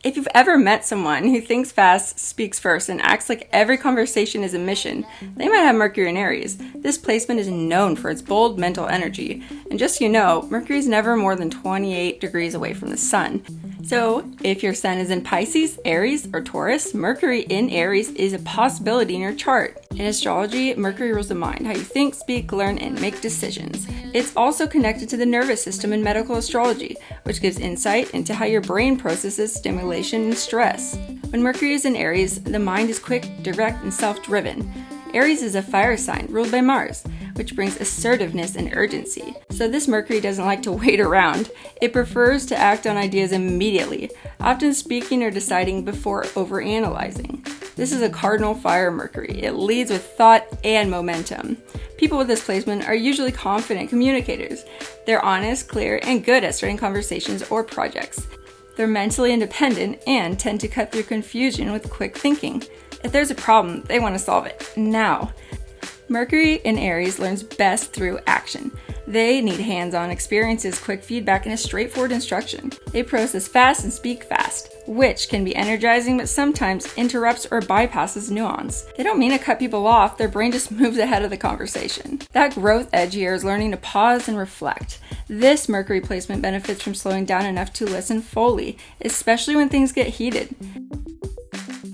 If you've ever met someone who thinks fast, speaks first, and acts like every conversation is a mission, they might have Mercury in Aries. This placement is known for its bold mental energy. And just so you know, Mercury is never more than 28 degrees away from the sun. So if your sun is in Pisces, Aries, or Taurus, Mercury in Aries is a possibility in your chart. In astrology, Mercury rules the mind, how you think, speak, learn, and make decisions. It's also connected to the nervous system in medical astrology, which gives insight into how your brain processes stimulation and stress. When Mercury is in Aries, the mind is quick, direct, and self-driven. Aries is a fire sign ruled by Mars, which brings assertiveness and urgency. So this Mercury doesn't like to wait around. It prefers to act on ideas immediately, often speaking or deciding before overanalyzing. This is a cardinal fire Mercury. It leads with thought and momentum. People with this placement are usually confident communicators. They're honest, clear, and good at starting conversations or projects. They're mentally independent and tend to cut through confusion with quick thinking. If there's a problem, they want to solve it now. Mercury in Aries learns best through action. They need hands-on experiences, quick feedback, and a straightforward instruction. They process fast and speak fast, which can be energizing but sometimes interrupts or bypasses nuance. They don't mean to cut people off, their brain just moves ahead of the conversation. That growth edge here is learning to pause and reflect. This Mercury placement benefits from slowing down enough to listen fully, especially when things get heated.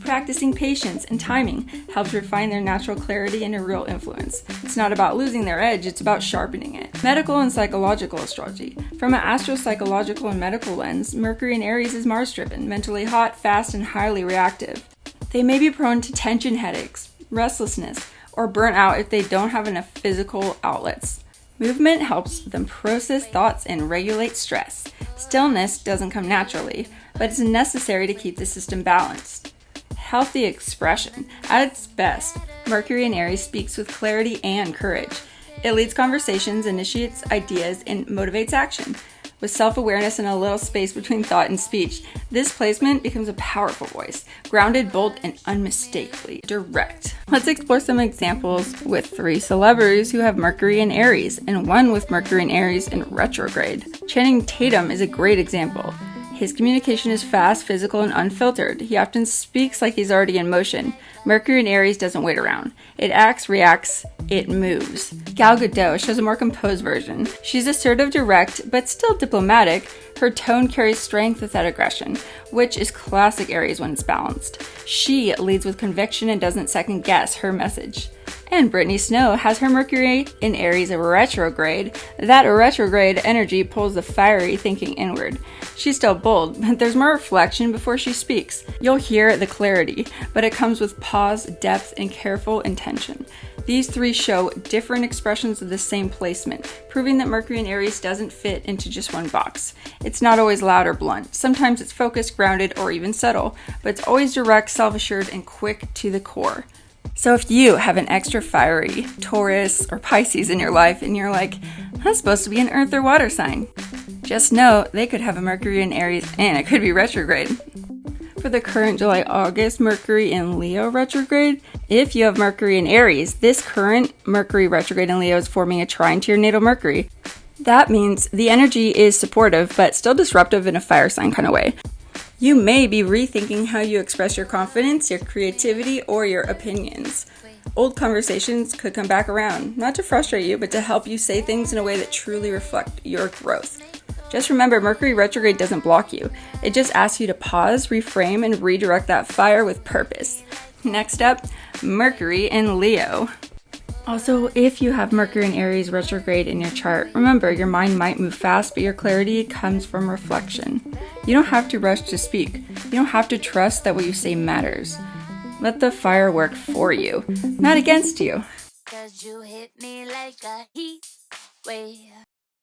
Practicing patience and timing helps refine their natural clarity and a real influence. It's not about losing their edge, it's about sharpening it. Medical and psychological astrology. From an astropsychological and medical lens, Mercury in Aries is Mars-driven, mentally hot, fast, and highly reactive. They may be prone to tension headaches, restlessness, or burnout if they don't have enough physical outlets. Movement helps them process thoughts and regulate stress. Stillness doesn't come naturally, but it's necessary to keep the system balanced. Healthy expression. At its best, Mercury in Aries speaks with clarity and courage. It leads conversations, initiates ideas, and motivates action. With self-awareness and a little space between thought and speech, this placement becomes a powerful voice, grounded, bold, and unmistakably direct. Let's explore some examples with 3 celebrities who have Mercury in Aries, and 1 with Mercury in Aries in retrograde. Channing Tatum is a great example. His communication is fast, physical, and unfiltered. He often speaks like he's already in motion. Mercury in Aries doesn't wait around. It acts, reacts, it moves. Gal Gadot shows a more composed version. She's assertive, direct, but still diplomatic. Her tone carries strength without aggression, which is classic Aries when it's balanced. She leads with conviction and doesn't second guess her message. And Brittany Snow has her Mercury in Aries retrograde. That retrograde energy pulls the fiery thinking inward. She's still bold, but there's more reflection before she speaks. You'll hear the clarity, but it comes with pause, depth, and careful intention. These 3 show different expressions of the same placement, proving that Mercury in Aries doesn't fit into just one box. It's not always loud or blunt. Sometimes it's focused, grounded, or even subtle, but it's always direct, self-assured, and quick to the core. So if you have an extra fiery Taurus or Pisces in your life and you're like, that's supposed to be an earth or water sign, just know they could have a Mercury in Aries and it could be retrograde. For the current July-August Mercury in Leo retrograde, if you have Mercury in Aries, this current Mercury retrograde in Leo is forming a trine to your natal Mercury. That means the energy is supportive but still disruptive in a fire sign kind of way. You may be rethinking how you express your confidence, your creativity, or your opinions. Old conversations could come back around, not to frustrate you, but to help you say things in a way that truly reflect your growth. Just remember, Mercury retrograde doesn't block you. It just asks you to pause, reframe, and redirect that fire with purpose. Next up, Mercury in Leo. Also, if you have Mercury in Aries retrograde in your chart, remember your mind might move fast, but your clarity comes from reflection. You don't have to rush to speak. You don't have to trust that what you say matters. Let the fire work for you, not against you. 'Cause you hit me like a heat wave.